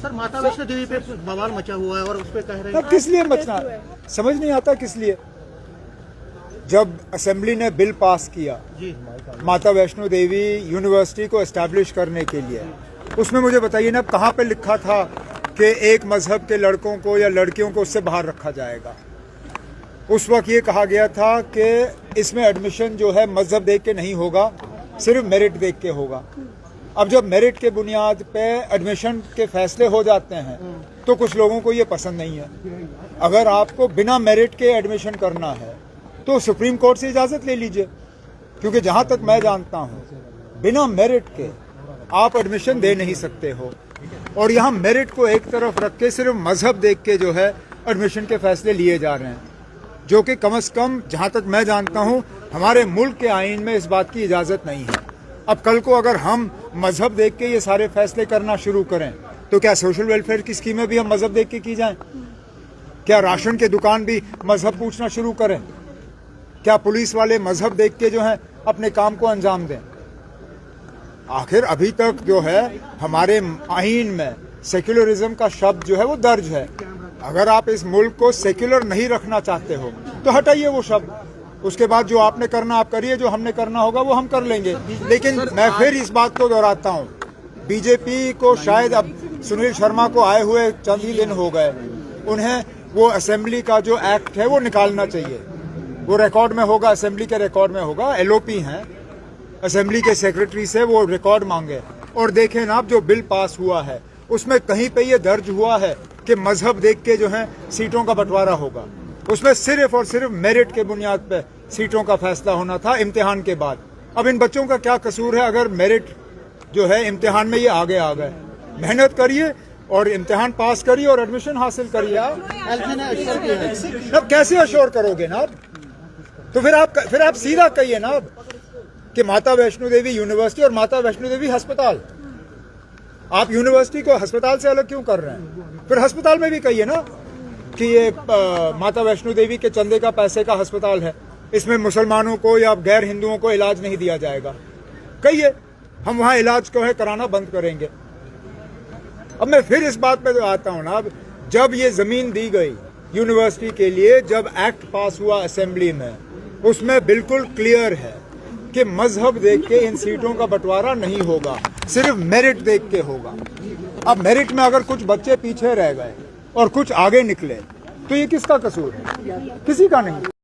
Sir माता वैष्णो देवी पे बवाल मचा हुआ है और उस पे कह रहे हैं किस लिए मचना, समझ नहीं आता किस लिए। जब असेंबली ने बिल पास किया जी माता वैष्णो देवी यूनिवर्सिटी को एस्टैब्लिश करने के लिए, उसमें मुझे बताइए ना कहाँ पे लिखा था कि एक मजहब के लड़कों को या लड़कियों को उससे बाहर रखा जाएगा। उस वक्त ये कहा गया था कि इसमें एडमिशन जो है मजहब देख के नहीं होगा, सिर्फ मेरिट देख के होगा। अब जब मेरिट के बुनियाद पे एडमिशन के फैसले हो जाते हैं तो कुछ लोगों को ये पसंद नहीं है। अगर आपको बिना मेरिट के एडमिशन करना है तो सुप्रीम कोर्ट से इजाजत ले लीजिए, क्योंकि जहां तक मैं जानता हूं बिना मेरिट के आप एडमिशन दे नहीं सकते हो। और यहाँ मेरिट को एक तरफ रख के सिर्फ मजहब देख के जो है एडमिशन के फैसले लिए जा रहे हैं, जो कि कम से कम जहां तक मैं जानता हूं हमारे मुल्क के आईन में इस बात की इजाजत नहीं है। अब कल को अगर हम मजहब देख के ये सारे फैसले करना शुरू करें तो क्या सोशल वेलफेयर की स्कीमें भी हम मजहब देख के की जाएं? क्या राशन के दुकान भी मजहब पूछना शुरू करें? क्या पुलिस वाले मजहब देख के जो है अपने काम को अंजाम दें? आखिर अभी तक जो है हमारे आईन में सेक्युलरिज्म का शब्द जो है वो दर्ज है। अगर आप इस मुल्क को सेक्युलर नहीं रखना चाहते हो तो हटाइए वो शब्द, उसके बाद जो आपने करना आप करिए, जो हमने करना होगा वो हम कर लेंगे। लेकिन मैं फिर इस बात को दोहराता हूँ, बीजेपी को शायद अब सुनील शर्मा को आए हुए चंद ही दिन हो गए, उन्हें वो असेंबली का जो एक्ट है वो निकालना चाहिए। वो रिकॉर्ड में होगा, असेंबली के रिकॉर्ड में होगा। एलओपी हैं, असेंबली के सेक्रेटरी से वो रिकॉर्ड मांगे और देखें ना जो बिल पास हुआ है उसमें कहीं पे ये दर्ज हुआ है कि मजहब देख के जो है सीटों का बंटवारा होगा। उसमें सिर्फ और सिर्फ मेरिट के बुनियाद पे सीटों का फैसला होना था इम्तिहान के बाद। अब इन बच्चों का क्या कसूर है अगर मेरिट जो है इम्तिहान में ये आगे आ गए? मेहनत करिए और इम्तिहान पास करिए और एडमिशन हासिल करिए। अब कैसे अश्योर करोगे ना? तो फिर आप सीधा कहिए ना कि माता वैष्णो देवी यूनिवर्सिटी और माता वैष्णो देवी अस्पताल। आप यूनिवर्सिटी को अस्पताल से अलग क्यों कर रहे हैं? फिर अस्पताल में भी कहिए ना कि ये माता वैष्णो देवी के चंदे का पैसे का अस्पताल है, इसमें मुसलमानों को या गैर हिंदुओं को इलाज नहीं दिया जाएगा। कहिए हम वहां इलाज को है कराना बंद करेंगे। अब मैं फिर इस बात पे तो आता हूं ना, जब ये जमीन दी गई यूनिवर्सिटी के लिए, जब एक्ट पास हुआ असेंबली में, उसमें बिल्कुल क्लियर है कि मजहब देख के इन सीटों का बंटवारा नहीं होगा, सिर्फ मेरिट देख के होगा। अब मेरिट में अगर कुछ बच्चे पीछे रह गए और कुछ आगे निकले तो ये किसका कसूर है? किसी का नहीं।